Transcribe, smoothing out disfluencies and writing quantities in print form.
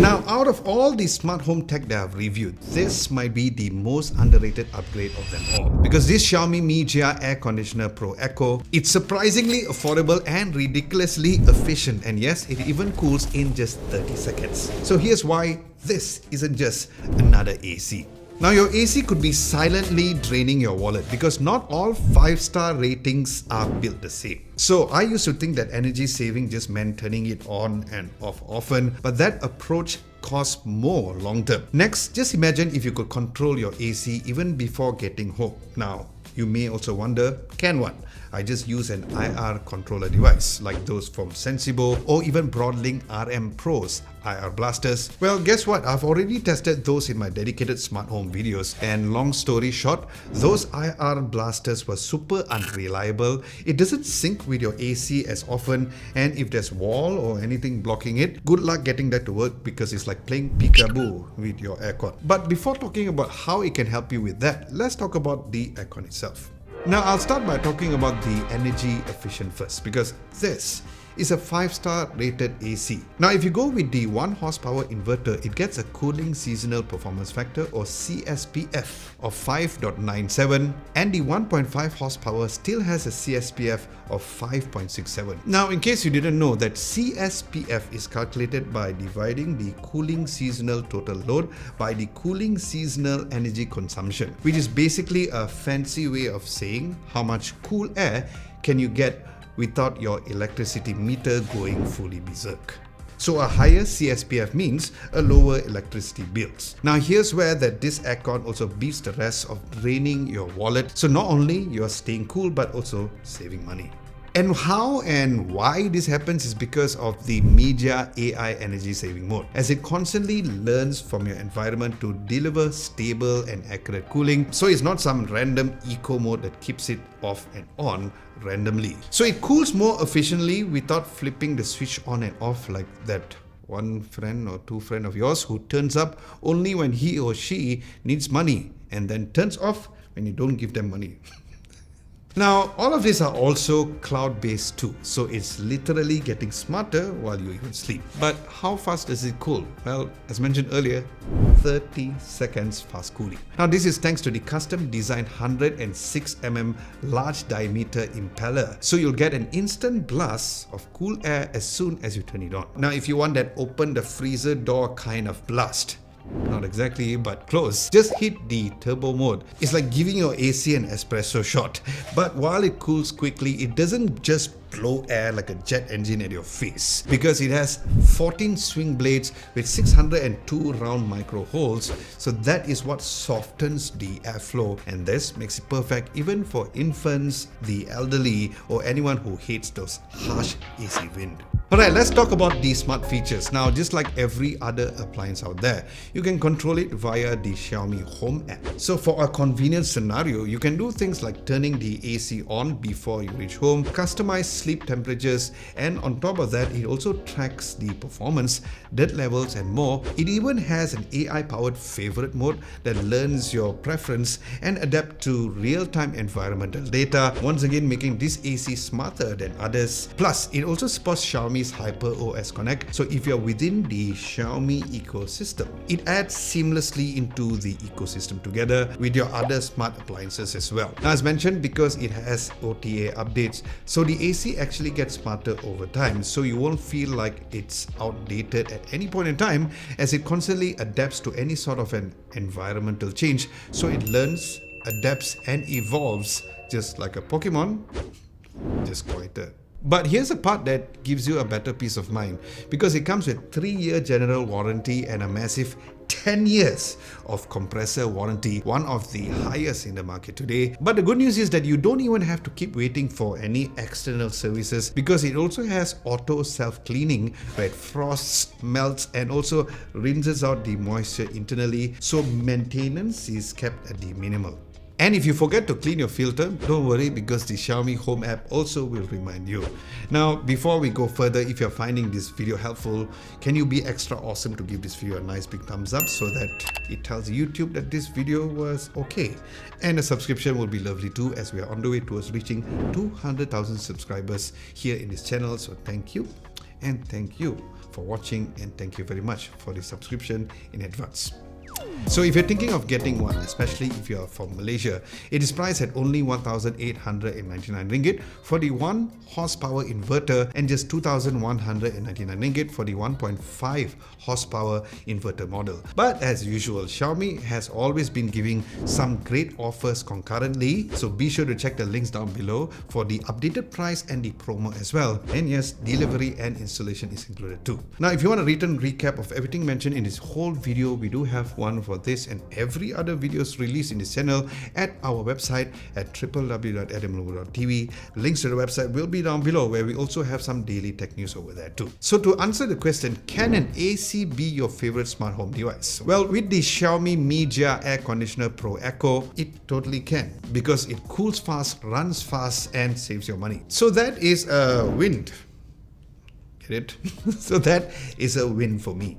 Now, out of all the smart home tech that I've reviewed, this might be the most underrated upgrade of them all. Because this Xiaomi Mi Jia Air Conditioner Pro Eco, it's surprisingly affordable and ridiculously efficient. And yes, it even cools in just 30 seconds. So here's why this isn't just another AC. Now, your AC could be silently draining your wallet because not all 5-star ratings are built the same. So I used to think that energy saving just meant turning it on and off often, but that approach costs more long term. Next, just imagine if you could control your AC even before getting home. Now, you may also wonder, can one? I just use an IR controller device like those from Sensibo or even Broadlink RM Pro's IR blasters. Well, guess what? I've already tested those in my dedicated smart home videos, and long story short, those IR blasters were super unreliable. It doesn't sync with your AC as often, and if there's wall or anything blocking it, good luck getting that to work because it's like playing peekaboo with your aircon. But before talking about how it can help you with that, let's talk about the aircon itself. Now, I'll start by talking about the energy efficient first because this is a 5-star rated AC. Now, if you go with the 1 horsepower inverter, it gets a cooling seasonal performance factor or CSPF of 5.97, and the 1.5 horsepower still has a CSPF of 5.67. Now, in case you didn't know, that CSPF is calculated by dividing the cooling seasonal total load by the cooling seasonal energy consumption, which is basically a fancy way of saying how much cool air can you get without your electricity meter going fully berserk. So a higher CSPF means a lower electricity bills. Now here's where this aircon also beats the rest of draining your wallet. So not only you're staying cool but also saving money. And how and why this happens is because of the Mi Jia AI energy saving mode, as it constantly learns from your environment to deliver stable and accurate cooling. So it's not some random eco mode that keeps it off and on randomly. So it cools more efficiently without flipping the switch on and off like that one friend or two friend of yours who turns up only when he or she needs money and then turns off when you don't give them money. Now, all of these are also cloud-based too, so it's literally getting smarter while you even sleep. But how fast does it cool? Well, as mentioned earlier, 30 seconds fast cooling. Now, this is thanks to the custom designed 106mm large diameter impeller, so you'll get an instant blast of cool air as soon as you turn it on. Now, if you want that open the freezer door kind of blast, not exactly, but close. Just hit the turbo mode. It's like giving your AC an espresso shot. But while it cools quickly, it doesn't just blow air like a jet engine at your face, because it has 14 swing blades with 602 round micro holes. So that is what softens the airflow, and this makes it perfect even for infants, the elderly, or anyone who hates those harsh AC wind. Alright, let's talk about the smart features. Now, just like every other appliance out there, you can control it via the Xiaomi Home app. So for a convenient scenario, you can do things like turning the AC on before you reach home, customize sleep temperatures, and on top of that, it also tracks the performance, dirt levels, and more. It even has an AI-powered favorite mode that learns your preference and adapt to real-time environmental data, once again making this AC smarter than others. Plus, it also supports Xiaomi's HyperOS Connect, so if you're within the Xiaomi ecosystem, it adds seamlessly into the ecosystem together with your other smart appliances as well. Now, as mentioned, because it has OTA updates, so the AC actually gets smarter over time, so you won't feel like it's outdated at any point in time, as it constantly adapts to any sort of an environmental change. So it learns, adapts, and evolves just like a Pokemon, just quieter. But here's a part that gives you a better peace of mind, because it comes with 3-year general warranty and a massive 10 years of compressor warranty, one of the highest in the market today. But the good news is that you don't even have to keep waiting for any external services, because it also has auto self-cleaning where it frosts, melts, and also rinses out the moisture internally, so maintenance is kept at the minimal. And if you forget to clean your filter, don't worry, because the Xiaomi Home app also will remind you. Now, before we go further, if you're finding this video helpful, can you be extra awesome to give this video a nice big thumbs up so that it tells YouTube that this video was okay? And a subscription will be lovely too, as we are on the way towards reaching 200,000 subscribers here in this channel. So thank you, and thank you for watching, and thank you very much for the subscription in advance. So if you're thinking of getting one, especially if you're from Malaysia, it is priced at only 1,899 ringgit for the 1 horsepower inverter and just 2,199 ringgit for the 1.5 horsepower inverter model. But as usual, Xiaomi has always been giving some great offers concurrently, so be sure to check the links down below for the updated price and the promo as well. And yes, delivery and installation is included too. Now, if you want a written recap of everything mentioned in this whole video, we do have one for this and every other videos released in this channel at our website at www.adamlobo.tv. Links to the website will be down below, where we also have some daily tech news over there too. So to answer the question, can an AC be your favorite smart home device? Well, with the Xiaomi Mi Jia Air Conditioner Pro Echo, it totally can, because it cools fast, runs fast, and saves your money. So that is a win. Get it? So that is a win for me.